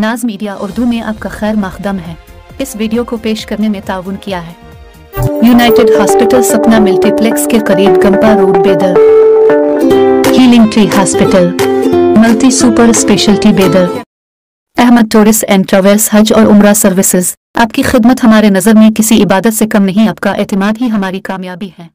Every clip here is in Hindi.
नाज मीडिया उर्दू में आपका खैर मकदम है। इस वीडियो को पेश करने में ताउन किया है यूनाइटेड हॉस्पिटल सपना मल्टीप्लेक्स के करीब गंपा रोड बेदर, healing tree hospital, multi super speciality बेदर, अहमद टूरिस्ट एंड ट्रैवल्स हज और उम्रा सर्विसेज। आपकी खिदमत हमारे नज़र में किसी इबादत से कम नहीं, आपका एतमाद ही हमारी कामयाबी है।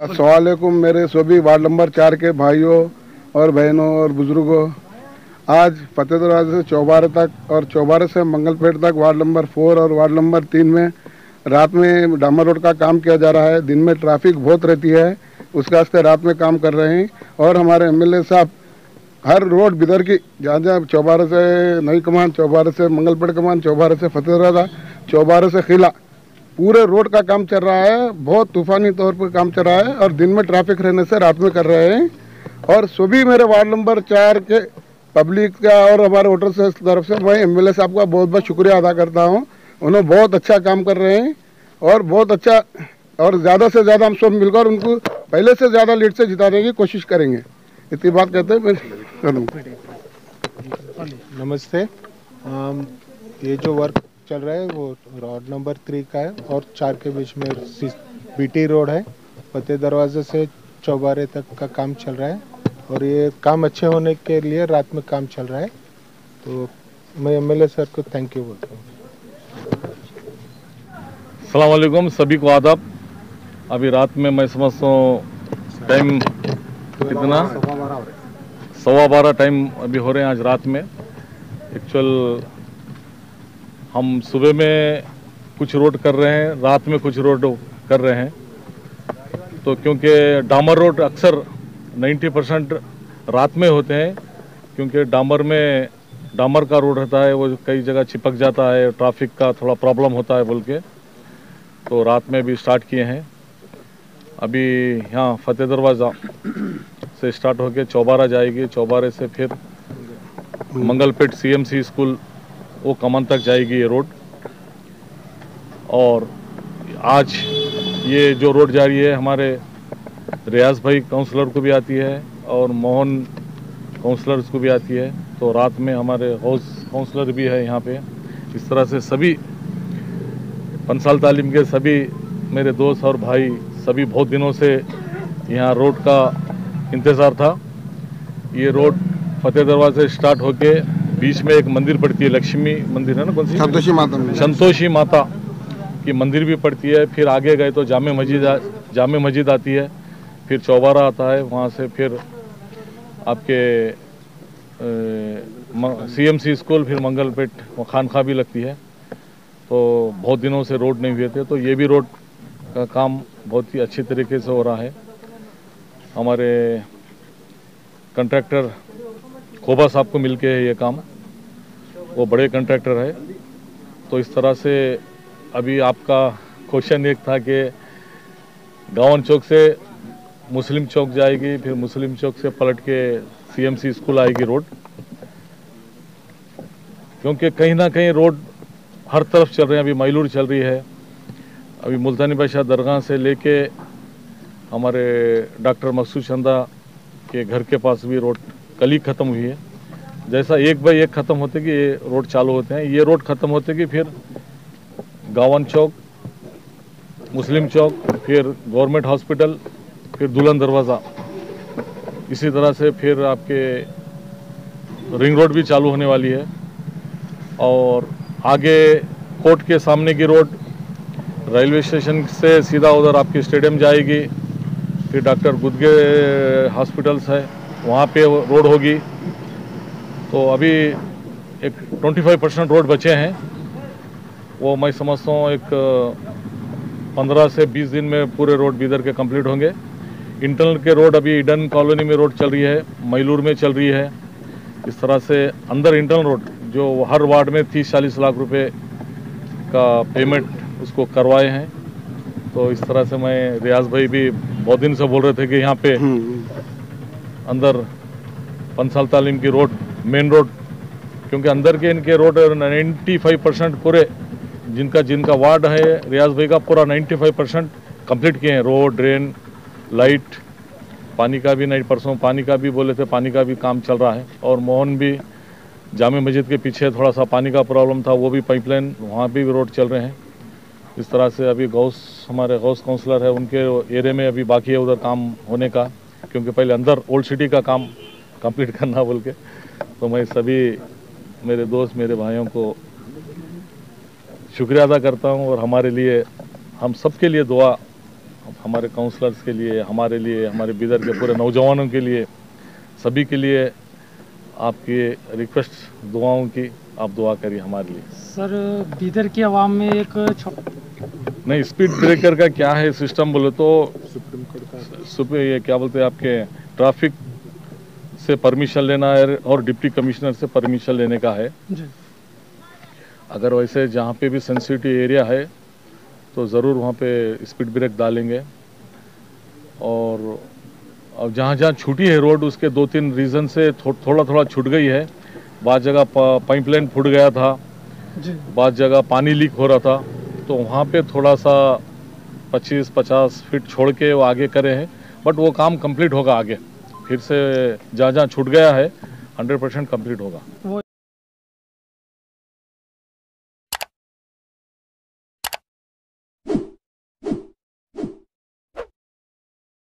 अस्सलाम वालेकुम मेरे सभी वार्ड नंबर 4 के भाइयों और बहनों और बुजुर्गों। आज फतेह दरवाजे से चौबारे तक और चौबारे से मंगलपेट तक वार्ड नंबर 4 और वार्ड नंबर 3 में रात में डामर रोड का काम किया जा रहा है। दिन में ट्रैफिक बहुत रहती है, उसके वास्ते रात में काम कर रहे हैं। और हमारे एमएलए साहब हर रोड बिदर की जहाँ जहाँ चौबारे से नई कमान, चौबारे से मंगलपेट कमान, चौबारे से फतेह दरवाजा, चौबारे से खिला, पूरे रोड का काम चल रहा है। बहुत तूफानी तौर पर काम चल रहा है और दिन में ट्रैफिक रहने से रात में कर रहे हैं। और सभी मेरे वार्ड नंबर 4 के पब्लिक का और हमारे वोटर से तरफ से मैं एमएलए साहब का बहुत बहुत शुक्रिया अदा करता हूं। उन्होंने बहुत अच्छा काम कर रहे हैं और बहुत अच्छा, और ज़्यादा से ज़्यादा हम सब मिलकर उनको पहले से ज़्यादा लीड से जिताने की कोशिश करेंगे। इतनी बात कहते हैं मैं। नमस्ते। ये जो वर्क चल रहा है वो रोड नंबर 3 का है और 4 के बीच में बीटी रोड है। फतेह दरवाजे से चौबारे तक का काम चल रहा है और ये काम अच्छे होने के लिए रात में काम चल रहा है। तो मैं एमएलए सर को थैंक यू बोलता हूँ। अस्सलाम वालेकुम, सभी को आदाब। अभी रात में मैं समझता हूँ टाइम कितना 12:15 टाइम अभी हो रहे हैं आज रात में। एक्चुअल हम सुबह में कुछ रोड कर रहे हैं, रात में कुछ रोड कर रहे हैं। तो क्योंकि डामर रोड अक्सर 90% रात में होते हैं, क्योंकि डामर का रोड रहता है, वो कई जगह चिपक जाता है, ट्रैफिक का थोड़ा प्रॉब्लम होता है बोल के तो रात में भी स्टार्ट किए हैं। अभी यहाँ फतेह दरवाज़ा से स्टार्ट होके चौबारा जाएगी, चौबारे से फिर मंगलपेट CMC स्कूल वो कमान तक जाएगी ये रोड। और आज ये जो रोड जा रही है हमारे रियाज भाई काउंसलर को भी आती है और मोहन काउंसलर्स को भी आती है। तो रात में हमारे हाउस काउंसलर भी है यहाँ पे। इस तरह से सभी पंसाल तालीम के सभी मेरे दोस्त और भाई सभी बहुत दिनों से यहाँ रोड का इंतज़ार था। ये रोड फतेह दरवाजे से स्टार्ट होके बीच में एक मंदिर पड़ती है, लक्ष्मी मंदिर है ना, कौन सी, संतोषी माता मंदिर। संतोषी माता की मंदिर भी पड़ती है। फिर आगे गए तो जामे मस्जिद आती है, फिर चौबारा आता है, वहाँ से फिर आपके CMC स्कूल, फिर मंगलपेट खानखा भी लगती है। तो बहुत दिनों से रोड नहीं हुए थे, तो ये भी रोड का काम बहुत ही अच्छी तरीके से हो रहा है। हमारे कंट्रैक्टर खोबा साहब को मिलके है ये काम, वो बड़े कंट्रैक्टर है। तो इस तरह से अभी आपका क्वेश्चन एक था कि गावन चौक से मुस्लिम चौक जाएगी, फिर मुस्लिम चौक से पलट के CMC स्कूल आएगी रोड, क्योंकि कहीं ना कहीं रोड हर तरफ चल रहे हैं। अभी मैलूर चल रही है, अभी मुल्तानी बादशाह दरगाह से लेके हमारे डॉक्टर मकसूद चंदा के घर के पास भी रोड कल ही ख़त्म हुई है। जैसा एक बाई एक ख़त्म होते कि ये रोड चालू होते हैं, ये रोड ख़त्म होते कि फिर गावन चौक, मुस्लिम चौक, फिर गवर्नमेंट हॉस्पिटल, फिर दुल्हन दरवाज़ा, इसी तरह से फिर आपके रिंग रोड भी चालू होने वाली है। और आगे कोर्ट के सामने की रोड रेलवे स्टेशन से सीधा उधर आपकी स्टेडियम जाएगी, फिर डॉक्टर गुदगे हॉस्पिटल्स है, वहाँ पे रोड होगी। तो अभी एक 25% रोड बचे हैं, वो मैं समझता हूँ एक 15 से 20 दिन में पूरे रोड बीदर के कंप्लीट होंगे। इंटरनल के रोड अभी ईडन कॉलोनी में रोड चल रही है, मैलूर में चल रही है। इस तरह से अंदर इंटरनल रोड जो हर वार्ड में 30-40 लाख रुपए का पेमेंट उसको करवाए हैं। तो इस तरह से मैं, रियाज भाई भी बहुत दिन से बोल रहे थे कि यहाँ पे अंदर पंसाल तालीम की रोड, मेन रोड, क्योंकि अंदर के इनके रोड 95% पूरे जिनका वार्ड है रियाज भाई का, पूरा 95% कंप्लीट किए हैं। रोड, ड्रेन, लाइट, पानी का भी नहीं, परसों पानी का भी बोले थे, पानी का भी काम चल रहा है। और मोहन भी जामे मस्जिद के पीछे थोड़ा सा पानी का प्रॉब्लम था, वो भी पाइपलाइन, वहाँ भी रोड चल रहे हैं। इस तरह से अभी हमारे गौस काउंसलर है, उनके एरिया में अभी बाकी है उधर काम होने का, क्योंकि पहले अंदर ओल्ड सिटी का काम कंप्लीट करना बोल के। तो मैं सभी मेरे दोस्त, मेरे भाइयों को शुक्रिया अदा करता हूँ। और हमारे लिए, हम सबके लिए दुआ, हमारे काउंसलर्स के लिए, हमारे लिए, हमारे बीदर के पूरे नौजवानों के लिए, सभी के लिए आपकी रिक्वेस्ट दुआओं की, आप दुआ करिए हमारे लिए। सर, बीदर की आवाम में एक नहीं, स्पीड ब्रेकर का क्या है सिस्टम बोले तो ये क्या बोलते हैं, आपके ट्रैफिक से परमिशन लेना है और डिप्टी कमिश्नर से परमिशन लेने का है जी। अगर वैसे जहाँ पे भी सेंसिटिव एरिया है तो ज़रूर वहाँ पे स्पीड ब्रेक डालेंगे। और अब जहाँ छूटी है रोड, उसके 2-3 रीज़न से थोड़ा छूट गई है। बाद जगह पाइपलाइन फूट गया था, बाद जगह पानी लीक हो रहा था, तो वहाँ पे थोड़ा सा 25-50 फीट छोड़ के वो आगे करे हैं। बट वो काम कंप्लीट होगा आगे, फिर से जहाँ छूट गया है 100% कंप्लीट होगा।